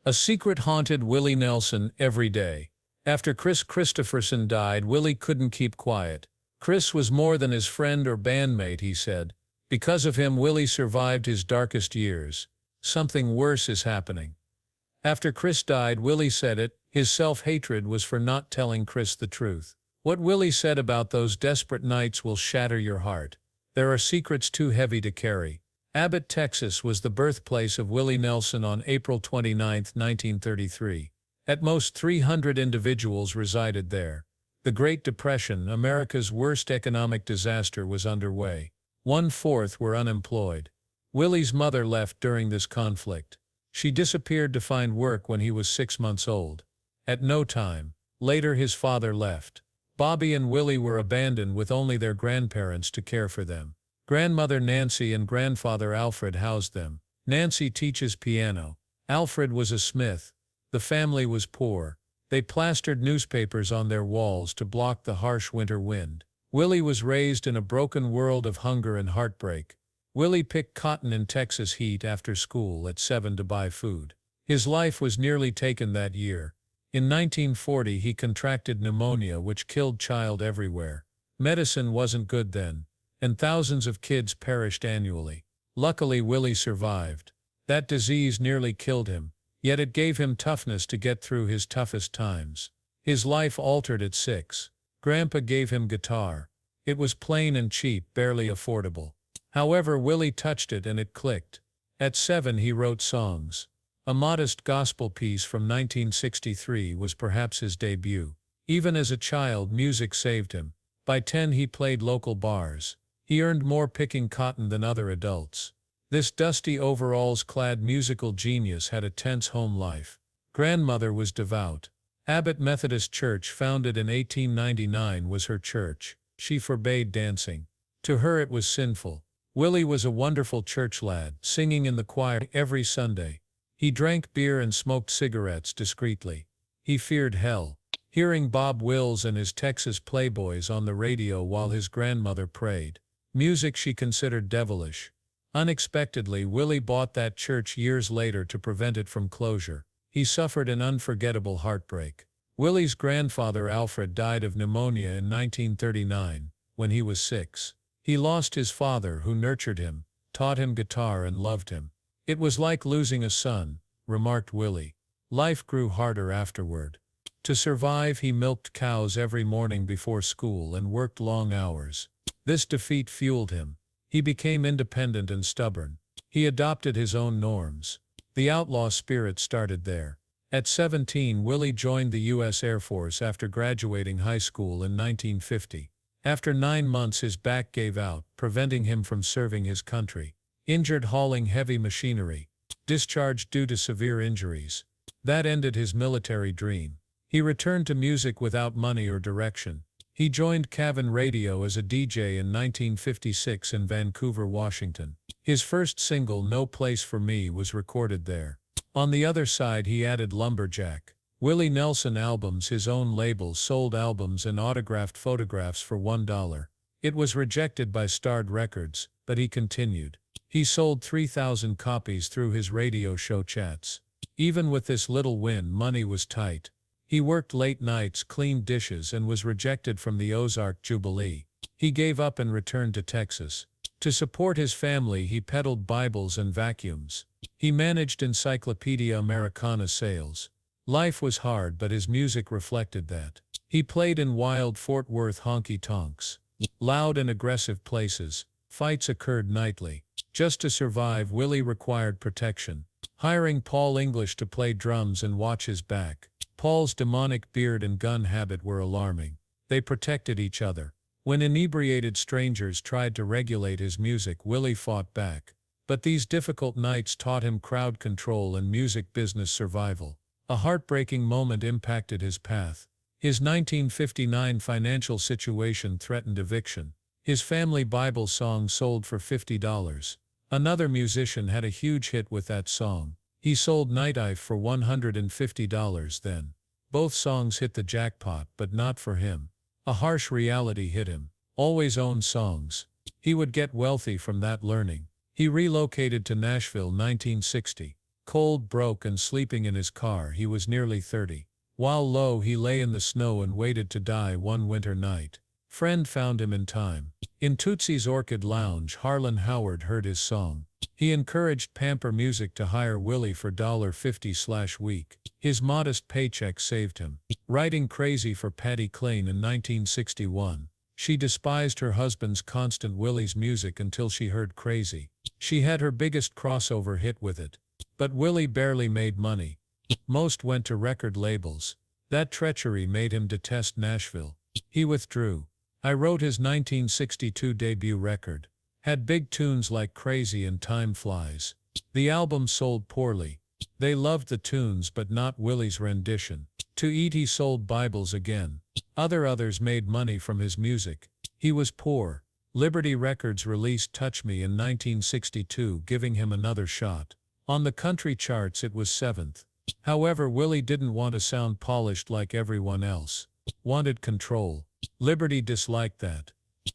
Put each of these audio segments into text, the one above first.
A secret haunted Willie Nelson every day. After Chris Christopherson died, Willie couldn't keep quiet. Chris was more than his friend or bandmate, he said. Because of him, Willie survived his darkest years. Something worse is happening. After Chris died, Willie said it. His self-hatred was for not telling Chris the truth. What Willie said about those desperate nights will shatter your heart. There are secrets too heavy to carry. Abbott, Texas was the birthplace of Willie Nelson on April 29, 1933. At most 300 individuals resided there. The Great Depression, America's worst economic disaster, was underway. 1/4 were unemployed. Willie's mother left during this conflict. She disappeared to find work when he was 6 months old. At no time. Later his father left. Bobby and Willie were abandoned with only their grandparents to care for them. Grandmother Nancy and grandfather Alfred housed them. Nancy teaches piano. Alfred was a smith. The family was poor. They plastered newspapers on their walls to block the harsh winter wind. Willie was raised in a broken world of hunger and heartbreak. Willie picked cotton in Texas heat after school at 7 to buy food. His life was nearly taken that year. In 1940 he contracted pneumonia, which killed child everywhere. Medicine wasn't good then, and thousands of kids perished annually. Luckily Willie survived. That disease nearly killed him, yet it gave him toughness to get through his toughest times. His life altered at 6. Grandpa gave him guitar. It was plain and cheap, barely affordable. However, Willie touched it and it clicked. At 7 he wrote songs. A modest gospel piece from 1963 was perhaps his debut. Even as a child, music saved him. By 10 he played local bars. He earned more picking cotton than other adults. This dusty overalls-clad musical genius had a tense home life. Grandmother was devout. Abbott Methodist Church, founded in 1899, was her church. She forbade dancing. To her it was sinful. Willie was a wonderful church lad, singing in the choir every Sunday. He drank beer and smoked cigarettes discreetly. He feared hell. Hearing Bob Wills and his Texas Playboys on the radio while his grandmother prayed. Music she considered devilish. Unexpectedly, Willie bought that church years later to prevent it from closure. He suffered an unforgettable heartbreak. Willie's grandfather Alfred died of pneumonia in 1939, when he was 6. He lost his father, who nurtured him, taught him guitar and loved him. It was like losing a son, remarked Willie. Life grew harder afterward. To survive, he milked cows every morning before school and worked long hours. This defeat fueled him. He became independent and stubborn. He adopted his own norms. The outlaw spirit started there. At 17, Willie joined the U.S. Air Force after graduating high school in 1950. After 9 months, his back gave out, preventing him from serving his country. Injured hauling heavy machinery. Discharged due to severe injuries. That ended his military dream. He returned to music without money or direction. He joined Cavern Radio as a DJ in 1956 in Vancouver, Washington. His first single, No Place for Me, was recorded there. On the other side, he added Lumberjack. Willie Nelson Albums, his own label, sold albums and autographed photographs for $1. It was rejected by Starred Records, but he continued. He sold 3,000 copies through his radio show chats. Even with this little win, money was tight. He worked late nights, cleaned dishes, and was rejected from the Ozark Jubilee. He gave up and returned to Texas. To support his family, he peddled Bibles and vacuums. He managed Encyclopedia Americana sales. Life was hard, but his music reflected that. He played in wild Fort Worth honky-tonks. Loud and aggressive places. Fights occurred nightly. Just to survive, Willie required protection. Hiring Paul English to play drums and watch his back. Paul's demonic beard and gun habit were alarming. They protected each other. When inebriated strangers tried to regulate his music, Willie fought back. But these difficult nights taught him crowd control and music business survival. A heartbreaking moment impacted his path. His 1959 financial situation threatened eviction. His family Bible song sold for $50. Another musician had a huge hit with that song. He sold Nightlife for $150 then. Both songs hit the jackpot, but not for him. A harsh reality hit him. Always own songs. He would get wealthy from that learning. He relocated to Nashville 1960. Cold, broke, and sleeping in his car, he was nearly 30. While low, he lay in the snow and waited to die one winter night. Friend found him in time. In Tootsie's Orchid Lounge, Harlan Howard heard his song. He encouraged Pamper Music to hire Willie for $50/week. His modest paycheck saved him. Writing Crazy for Patti Cline in 1961. She despised her husband's constant Willie's music until she heard Crazy. She had her biggest crossover hit with it. But Willie barely made money. Most went to record labels. That treachery made him detest Nashville. He withdrew. I wrote his 1962 debut record. Had big tunes like Crazy and Time Flies. The album sold poorly. They loved the tunes but not Willie's rendition. To eat he sold Bibles again. Others made money from his music. He was poor. Liberty Records released Touch Me in 1962, giving him another shot. On the country charts it was 7th. However, Willie didn't want to sound polished like everyone else. Wanted control. Liberty disliked that.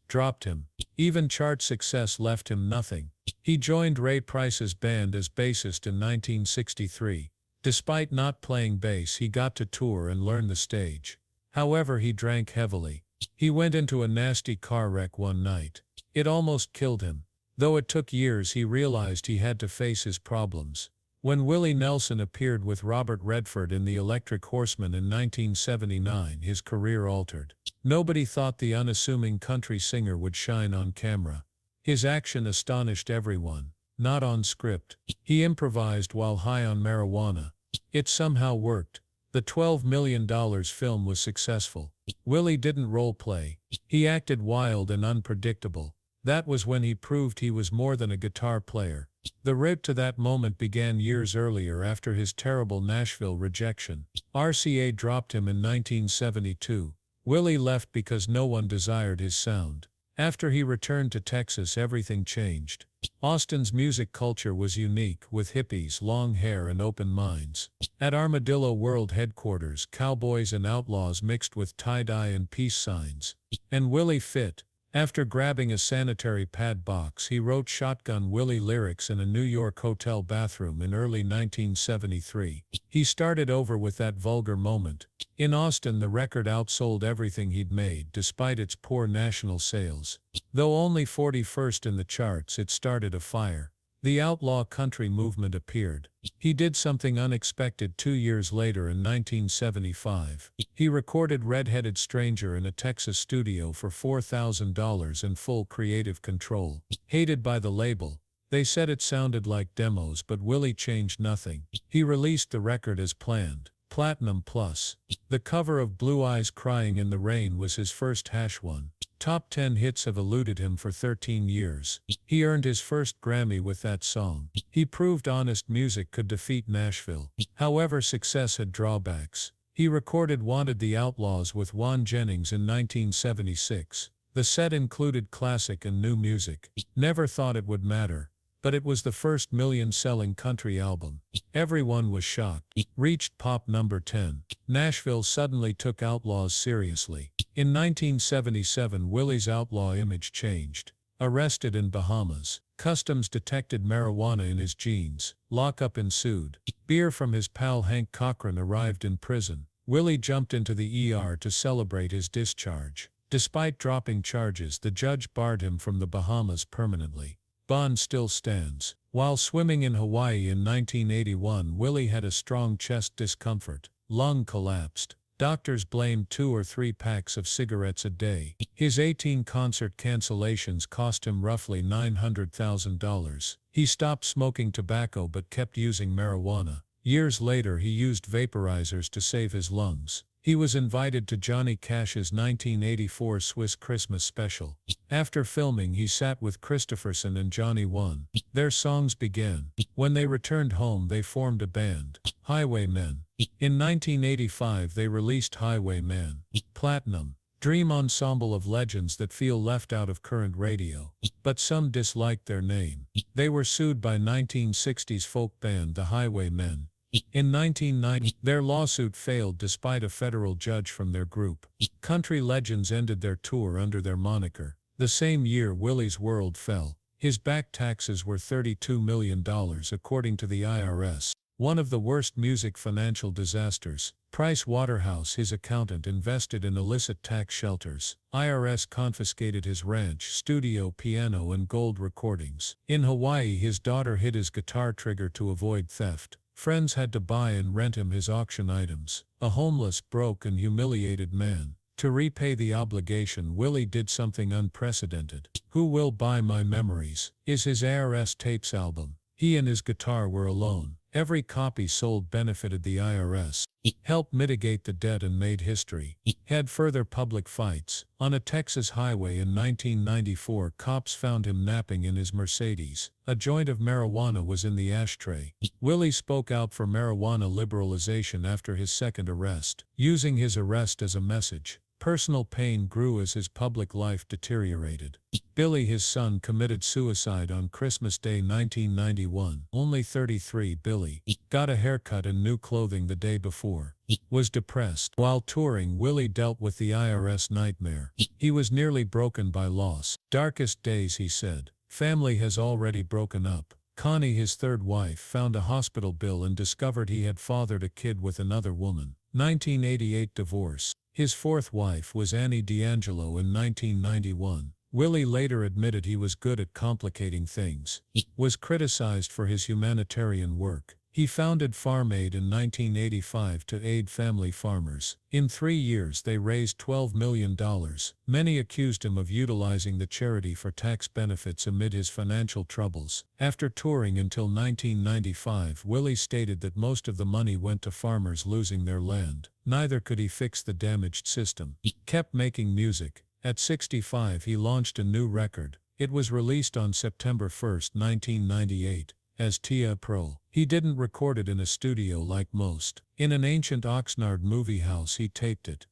Dropped him. Even chart success left him nothing. He joined Ray Price's band as bassist in 1963. Despite not playing bass, he got to tour and learn the stage. However, he drank heavily. He went into a nasty car wreck one night. It almost killed him. Though it took years, he realized he had to face his problems. When Willie Nelson appeared with Robert Redford in The Electric Horseman in 1979, his career altered. Nobody thought the unassuming country singer would shine on camera. His action astonished everyone. Not on script. He improvised while high on marijuana. It somehow worked. The $12 million film was successful. Willie didn't role play. He acted wild and unpredictable. That was when he proved he was more than a guitar player. The road to that moment began years earlier after his terrible Nashville rejection. RCA dropped him in 1972. Willie left because no one desired his sound. After he returned to Texas, everything changed. Austin's music culture was unique, with hippies, long hair, and open minds. At Armadillo World headquarters, cowboys and outlaws mixed with tie-dye and peace signs. And Willie fit. After grabbing a sanitary pad box, he wrote Shotgun Willie lyrics in a New York hotel bathroom in early 1973. He started over with that vulgar moment. In Austin, the record outsold everything he'd made, despite its poor national sales. Though only 41st in the charts, it started a fire. The outlaw country movement appeared. He did something unexpected 2 years later in 1975. He recorded Red-Headed Stranger in a Texas studio for $4,000 in full creative control. Hated by the label. They said it sounded like demos, but Willie changed nothing. He released the record as planned. Platinum Plus. The cover of Blue Eyes Crying in the Rain was his first #1. Top 10 hits have eluded him for 13 years. He earned his first Grammy with that song. He proved honest music could defeat Nashville. However, success had drawbacks. He recorded Wanted the Outlaws with Juan Jennings in 1976. The set included classic and new music. Never thought it would matter. But it was the first million-selling country album. Everyone was shocked. Reached pop number 10. Nashville suddenly took Outlaws seriously. In 1977, Willie's outlaw image changed. Arrested in Bahamas. Customs detected marijuana in his jeans. Lockup ensued. Beer from his pal Hank Cochran arrived in prison. Willie jumped into the ER to celebrate his discharge. Despite dropping charges, the judge barred him from the Bahamas permanently. Bond still stands. While swimming in Hawaii in 1981, Willie had a strong chest discomfort. Lung collapsed. Doctors blamed 2 or 3 packs of cigarettes a day. His 18 concert cancellations cost him roughly $900,000. He stopped smoking tobacco but kept using marijuana. Years later, he used vaporizers to save his lungs. He was invited to Johnny Cash's 1984 Swiss Christmas special. After filming, he sat with Christopherson and Johnny One. Their songs began. When they returned home, they formed a band, Highwaymen. In 1985, they released Highwayman. Platinum. Dream ensemble of legends that feel left out of current radio. But some disliked their name. They were sued by 1960s folk band The Highwaymen. In 1990, their lawsuit failed despite a federal judge from their group. Country legends ended their tour under their moniker. The same year, Willie's world fell. His back taxes were $32 million according to the IRS. One of the worst music financial disasters. Price Waterhouse, his accountant, invested in illicit tax shelters. IRS confiscated his ranch, studio, piano, and gold recordings. In Hawaii, his daughter hid his guitar trigger to avoid theft. Friends had to buy and rent him his auction items. A homeless, broke, and humiliated man. To repay the obligation, Willie did something unprecedented. Who Will Buy My Memories is his ARS tapes album. He and his guitar were alone. Every copy sold benefited the IRS, helped mitigate the debt, and made history. Had further public fights. On a Texas highway in 1994, cops found him napping in his Mercedes. A joint of marijuana was in the ashtray. Willie spoke out for marijuana liberalization after his second arrest, using his arrest as a message. Personal pain grew as his public life deteriorated. Billy, his son, committed suicide on Christmas Day 1991. Only 33, Billy got a haircut and new clothing the day before. Was depressed. While touring, Willie dealt with the IRS nightmare. He was nearly broken by loss. Darkest days, he said. Family has already broken up. Connie, his third wife, found a hospital bill and discovered he had fathered a kid with another woman. 1988 divorce. His fourth wife was Annie D'Angelo in 1991. Willie later admitted he was good at complicating things. Was criticized for his humanitarian work. He founded Farm Aid in 1985 to aid family farmers. In 3 years they raised $12 million. Many accused him of utilizing the charity for tax benefits amid his financial troubles. After touring until 1995, Willie stated that most of the money went to farmers losing their land. Neither could he fix the damaged system. He kept making music. At 65 he launched a new record. It was released on September 1, 1998. As Tia Pro. He didn't record it in a studio like most. In an ancient Oxnard movie house he taped it.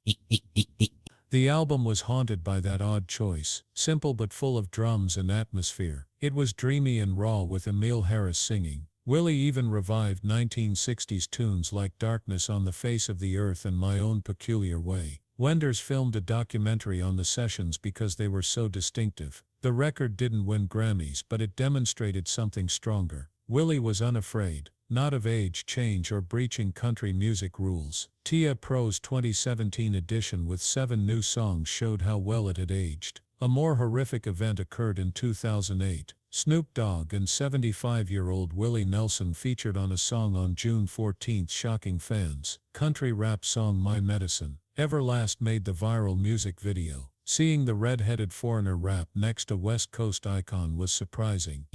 The album was haunted by that odd choice, simple but full of drums and atmosphere. It was dreamy and raw with Emile Harris singing. Willie even revived 1960s tunes like Darkness on the Face of the Earth and My Own Peculiar Way. Wenders filmed a documentary on the sessions because they were so distinctive. The record didn't win Grammys, but it demonstrated something stronger. Willie was unafraid, not of age change or breaching country music rules. Tia Pro's 2017 edition with 7 new songs showed how well it had aged. A more horrific event occurred in 2008. Snoop Dogg and 75-year-old Willie Nelson featured on a song on June 14, shocking fans. Country rap song My Medicine. Everlast made the viral music video. Seeing the red-headed foreigner rap next to West Coast icon was surprising.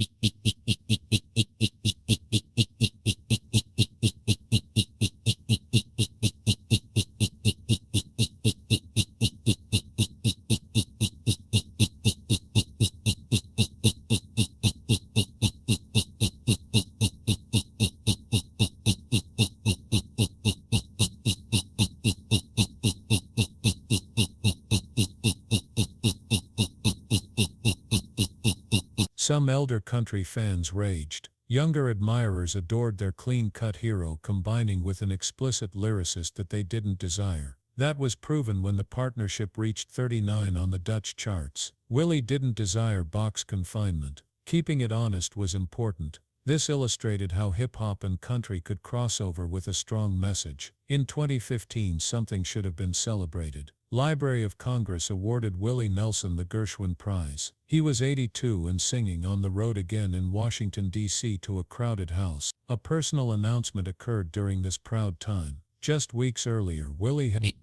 Some elder country fans raged. Younger admirers adored their clean-cut hero, combining with an explicit lyricist that they didn't desire. That was proven when the partnership reached 39 on the Dutch charts. Willie didn't desire box confinement. Keeping it honest was important. This illustrated how hip-hop and country could cross over with a strong message. In 2015, something should have been celebrated. Library of Congress awarded Willie Nelson the Gershwin Prize. He was 82 and singing On the Road Again in Washington, D.C. to a crowded house. A personal announcement occurred during this proud time. Just weeks earlier, Willie had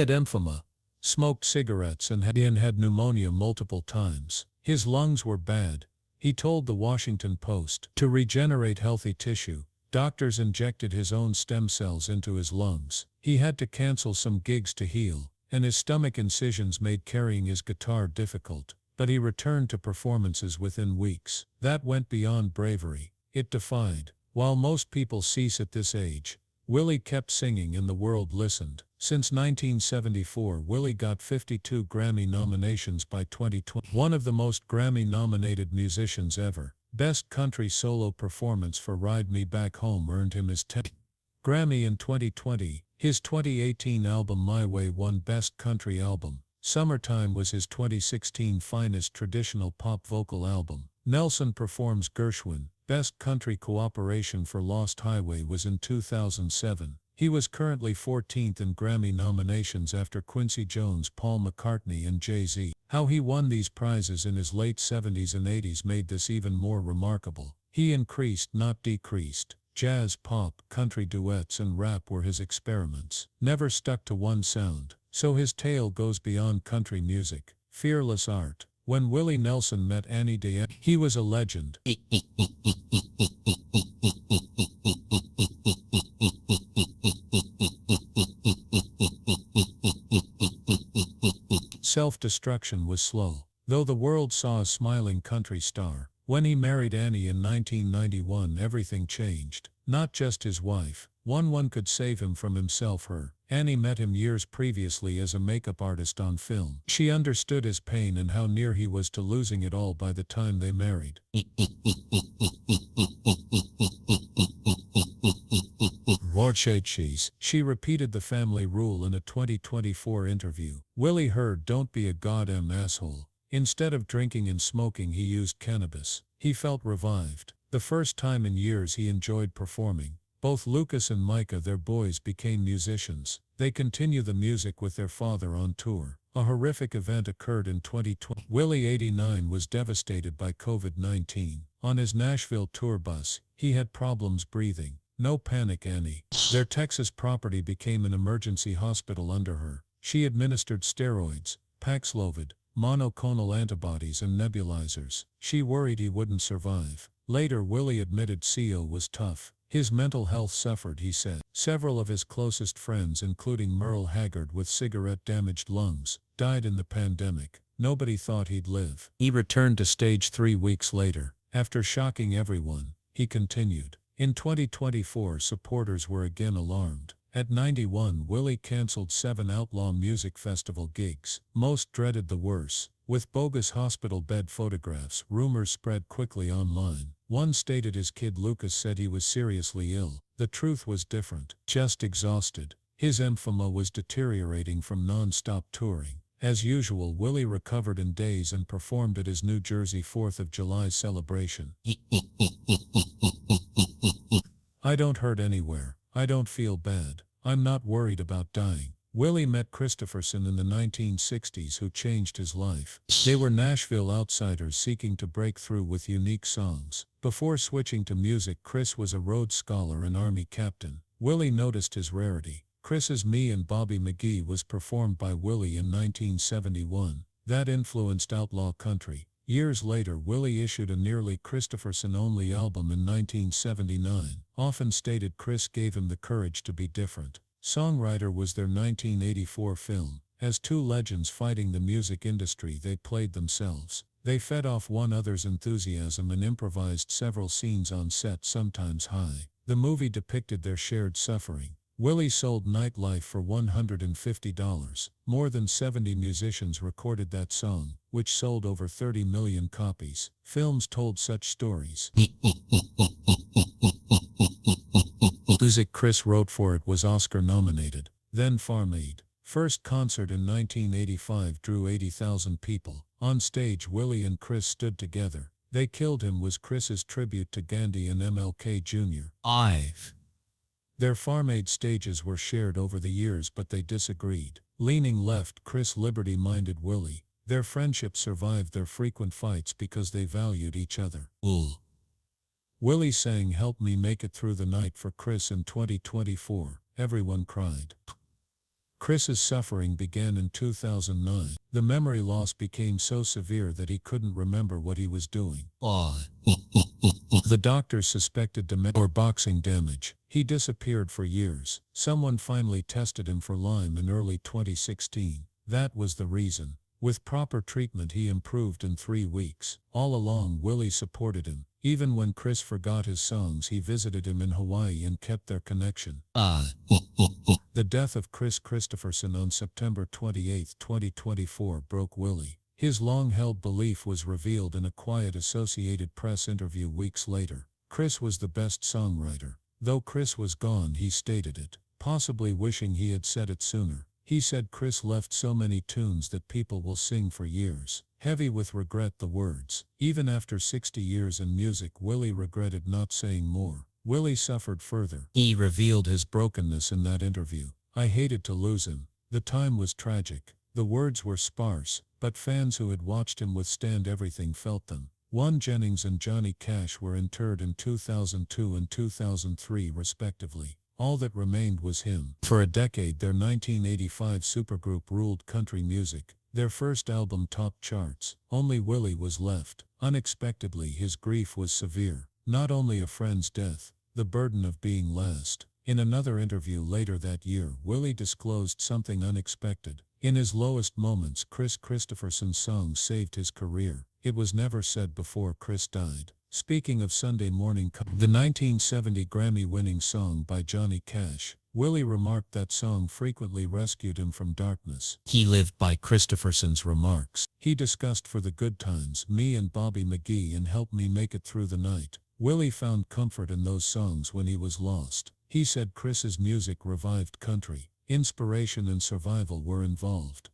emphysema, smoked cigarettes and had pneumonia multiple times. His lungs were bad. He told the Washington Post. To regenerate healthy tissue, doctors injected his own stem cells into his lungs. He had to cancel some gigs to heal, and his stomach incisions made carrying his guitar difficult. But he returned to performances within weeks. That went beyond bravery. It defied. While most people cease at this age, Willie kept singing and the world listened. Since 1974, Willie got 52 Grammy nominations by 2020. One of the most Grammy-nominated musicians ever. Best Country Solo Performance for Ride Me Back Home earned him his 10th Grammy in 2020. His 2018 album My Way won Best Country Album. Summertime was his 2016 Finest Traditional Pop Vocal Album. Nelson Performs Gershwin. Best Country Cooperation for Lost Highway was in 2007. He was currently 14th in Grammy nominations after Quincy Jones, Paul McCartney and Jay-Z. How he won these prizes in his late 70s and 80s made this even more remarkable. He increased, not decreased. Jazz, pop, country duets and rap were his experiments. Never stuck to one sound. So his tale goes beyond country music. Fearless art. When Willie Nelson met Annie Diane, he was a legend. Self-destruction was slow, though the world saw a smiling country star. When he married Annie in 1991, everything changed. Not just his wife. One could save him from himself, her. Annie met him years previously as a makeup artist on film. She understood his pain and how near he was to losing it all by the time they married. She repeated the family rule in a 2024 interview. Willie heard, "Don't be a goddamn asshole." Instead of drinking and smoking, he used cannabis. He felt revived. The first time in years he enjoyed performing. Both Lucas and Micah, their boys, became musicians. They continue the music with their father on tour. A horrific event occurred in 2020. Willie, 89, was devastated by COVID-19. On his Nashville tour bus, he had problems breathing. No panic, Annie. Their Texas property became an emergency hospital under her. She administered steroids, Paxlovid, monoclonal antibodies and nebulizers. She worried he wouldn't survive. Later, Willie admitted CO was tough. His mental health suffered, he said. Several of his closest friends, including Merle Haggard with cigarette-damaged lungs, died in the pandemic. Nobody thought he'd live. He returned to stage 3 weeks later. After shocking everyone, he continued. In 2024, supporters were again alarmed. At 91, Willie canceled 7 Outlaw Music Festival gigs. Most dreaded the worst. With bogus hospital bed photographs, rumors spread quickly online. One stated his kid Lucas said he was seriously ill. The truth was different. Just exhausted. His emphysema was deteriorating from non-stop touring. As usual, Willie recovered in days and performed at his New Jersey 4th of July celebration. "I don't hurt anywhere. I don't feel bad. I'm not worried about dying." Willie met Christopherson in the 1960s, who changed his life. They were Nashville outsiders seeking to break through with unique songs. Before switching to music, Chris was a Rhodes Scholar and Army captain. Willie noticed his rarity. Chris's Me and Bobby McGee was performed by Willie in 1971. That influenced outlaw country. Years later, Willie issued a nearly Christopherson-only album in 1979. Often stated Chris gave him the courage to be different. Songwriter was their 1984 film. As two legends fighting the music industry, they played themselves. They fed off one another's enthusiasm and improvised several scenes on set, sometimes high. The movie depicted their shared suffering. Willie sold Nightlife for $150. More than 70 musicians recorded that song, which sold over 30 million copies. Films told such stories. Music Chris wrote for it was Oscar-nominated. Then Farm Aid. First concert in 1985 drew 80,000 people. On stage, Willie and Chris stood together. They Killed Him was Chris's tribute to Gandhi and MLK Jr. Their Farm Aid stages were shared over the years, but they disagreed. Leaning left, Chris liberty-minded Willie. Their friendship survived their frequent fights because they valued each other. Willie sang Help Me Make It Through the Night for Chris in 2024. Everyone cried. Chris's suffering began in 2009. The memory loss became so severe that he couldn't remember what he was doing. The doctors suspected dementia or boxing damage. He disappeared for years. Someone finally tested him for Lyme in early 2016. That was the reason. With proper treatment, he improved in 3 weeks. All along, Willie supported him. Even when Chris forgot his songs, he visited him in Hawaii and kept their connection. The death of Chris Christopherson on September 28, 2024 broke Willie. His long-held belief was revealed in a quiet Associated Press interview weeks later. Chris was the best songwriter. Though Chris was gone, he stated it, possibly wishing he had said it sooner. He said Chris left so many tunes that people will sing for years. Heavy with regret, the words. Even after 60 years in music, Willie regretted not saying more. Willie suffered further. He revealed his brokenness in that interview. I hated to lose him. The time was tragic. The words were sparse, but fans who had watched him withstand everything felt them. Juan Jennings and Johnny Cash were interred in 2002 and 2003 respectively. All that remained was him. For a decade, their 1985 supergroup ruled country music. Their first album topped charts. Only Willie was left. Unexpectedly, his grief was severe. Not only a friend's death, the burden of being last. In another interview later that year, Willie disclosed something unexpected. In his lowest moments, Chris Christopherson's song saved his career. It was never said before Chris died. Speaking of Sunday Morning, the 1970 Grammy-winning song by Johnny Cash, Willie remarked that song frequently rescued him from darkness. He lived by Christopherson's remarks. He discussed for the good times, me and Bobby McGee, and helped me make it through the night. Willie found comfort in those songs when he was lost. He said Chris's music revived country. Inspiration and survival were involved.